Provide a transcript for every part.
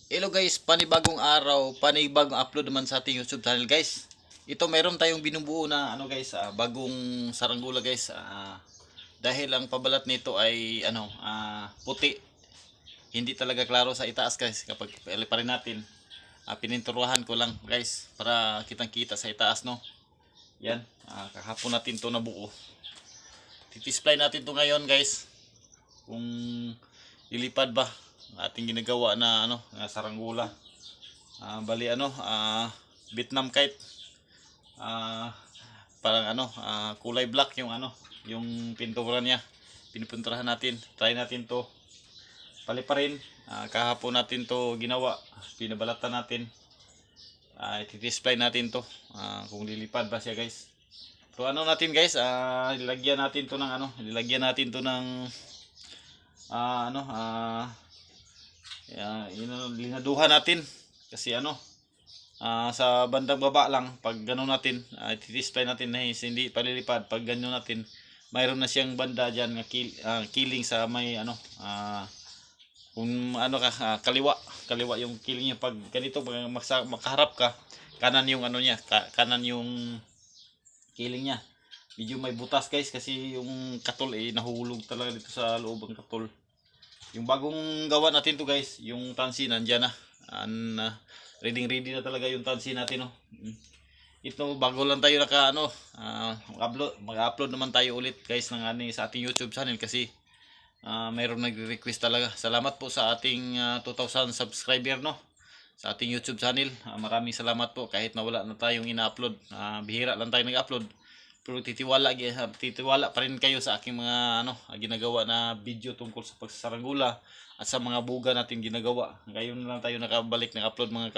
Hello guys, panibagong araw, panibagong upload naman sa ating YouTube channel guys. Ito meron tayong binubuo na guys, bagong saranggula guys. Dahil ang pabalat nito ay puti. Hindi talaga klaro sa itaas guys. Kapag paliparin natin, pininturuhan ko lang guys para kitang-kita sa itaas no. Yan, kahapon natin to nabuo. Titisplay natin to ngayon guys. Kung lilipad ba ating ginagawa na saranggula. Bali Vietnam kite. Parang kulay black yung yung pintura niya. Pinupunturahan natin. Try natin to paliparin. Kahapon natin to ginawa. Pinabalatan natin. I-display natin to kung lilipad ba siya guys. So natin guys, ilagyan natin to ng ilagyan natin to ng linaduhan natin kasi sa bandang baba lang pag gano'n natin i-display natin na hindi palilipad. Pag gano'n natin mayroon na siyang banda diyan nga killing sa may kung kaliwa yung killing niya. Pag ganito pag makaharap ka, kanan yung niya, kanan yung killing niya. Medyo may butas guys kasi yung katol nahulog talaga dito sa loob ng katol. Yung bagong gawa natin to guys, yung tansi nandiyan na. Ready na talaga yung tansi natin no. Ito bago lang tayo mag-upload naman tayo ulit guys ng sa ating YouTube channel kasi mayroong nagre-request talaga. Salamat po sa ating 2,000 subscriber no. Sa ating YouTube channel. Maraming salamat po kahit na wala na tayong ina-upload. Bihira lang tayo nag-upload. Pero titiwala pa rin kayo sa aking mga ginagawa na video tungkol sa pagsasaranggula at sa mga buga natin ginagawa. Ngayon lang tayo nakabalik nag-upload mga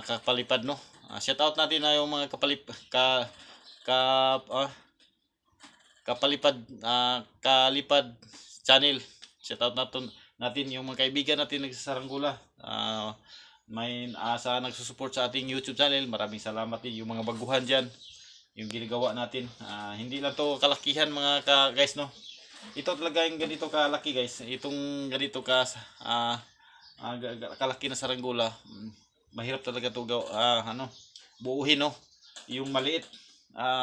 kapalipad no. Shout out natin na yung mga kalipad channel. Shout out natin yung mga kaibigan natin nagsasaranggula. May sa nagsusupport sa ating YouTube channel. Maraming salamat din yung mga baguhan diyan. Yung ginagawa natin. Hindi lang to kalakihan mga guys no. Ito talaga yung ganito kalaki guys. Itong ganito kalaki na saranggula. Mahirap talaga to buuhin no. Yung maliit.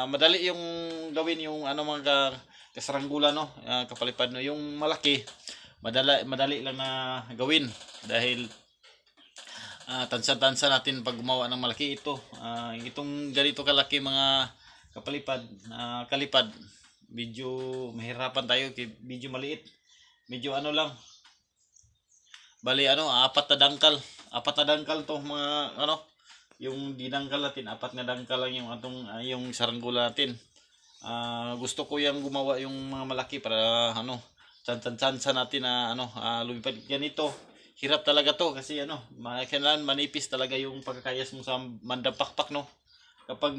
Madali yung gawin yung mga kasaranggula no. Kapalipad no. Yung malaki madali lang na gawin dahil tansa-tansa natin pag gumawa ng malaki ito. Itong ganito kalaki mga kalipad, medyo mahirapan tayo kay medyo maliit. Medyo lang. Bali apat na dangkal to mga yung dinangkal natin, apat na dangkal lang yung yung saranggula natin. Gusto ko yung gumawa yung mga malaki para tsansa natin na lumipad ganito. Hirap talaga to kasi kailangan manipis talaga yung pagkakayas mo sa mandang pakpak no. Kapag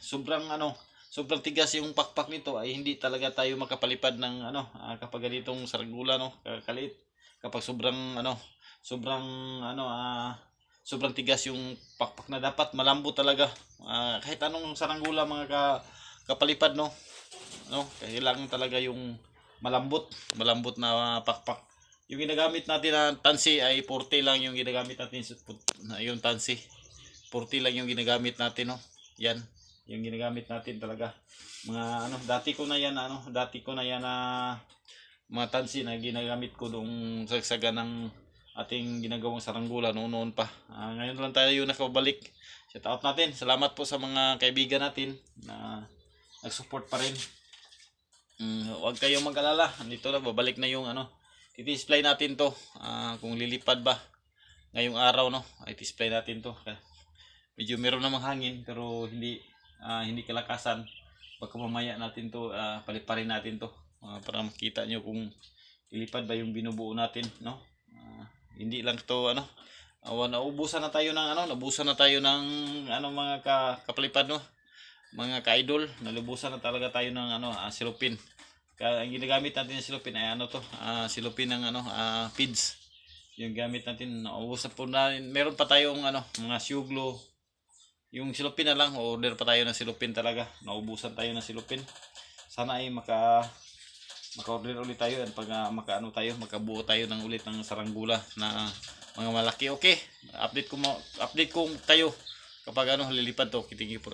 sobrang tigas yung pakpak nito ay hindi talaga tayo makapalipad ng kapag ganitong saranggula no, kakalit. Kapag sobrang tigas yung pakpak na dapat malambot talaga. Kahit anong saranggula mga kapalipad no. Kailangan talaga yung malambot na pakpak. Yung ginagamit natin na tansi ay 40 lang yung ginagamit natin yung tansi. 40 lang yung ginagamit natin no. Yan, yung ginagamit natin talaga. Mga dati ko na yan na mga tansi na ginagamit ko nung sagsaga ng ating ginagawang saranggula noon pa. Ngayon lang tayo nakabalik. Shout out natin. Salamat po sa mga kaibigan natin na nag-support pa rin. Huwag kayong mag-alala. Dito na babalik na yung i-display natin to kung lilipad ba ngayong araw no. I-display natin to. Medyo meron namang hangin pero hindi kalakasan. Baka mamaya natin to paliparin natin to para makita nyo kung lilipad ba yung binubuo natin no. Hindi lang to naubusan na tayo ng mga kapalipad no. Mga ka-idol, nalubusan na talaga tayo ng silupin. Ang ginagamit natin ng silupin ay silupin ng feeds. Yung gamit natin, naubusan po na. Meron pa tayong mga suglo. Yung silupin na lang, order pa tayo ng silupin talaga. Naubusan tayo ng silupin. Sana ay maka-order ulit tayo and pag makaano tayo, makabuo tayo ng ulit ng saranggula na mga malaki. Okay, update ko kayo kapag lilipad to. Kitingi po.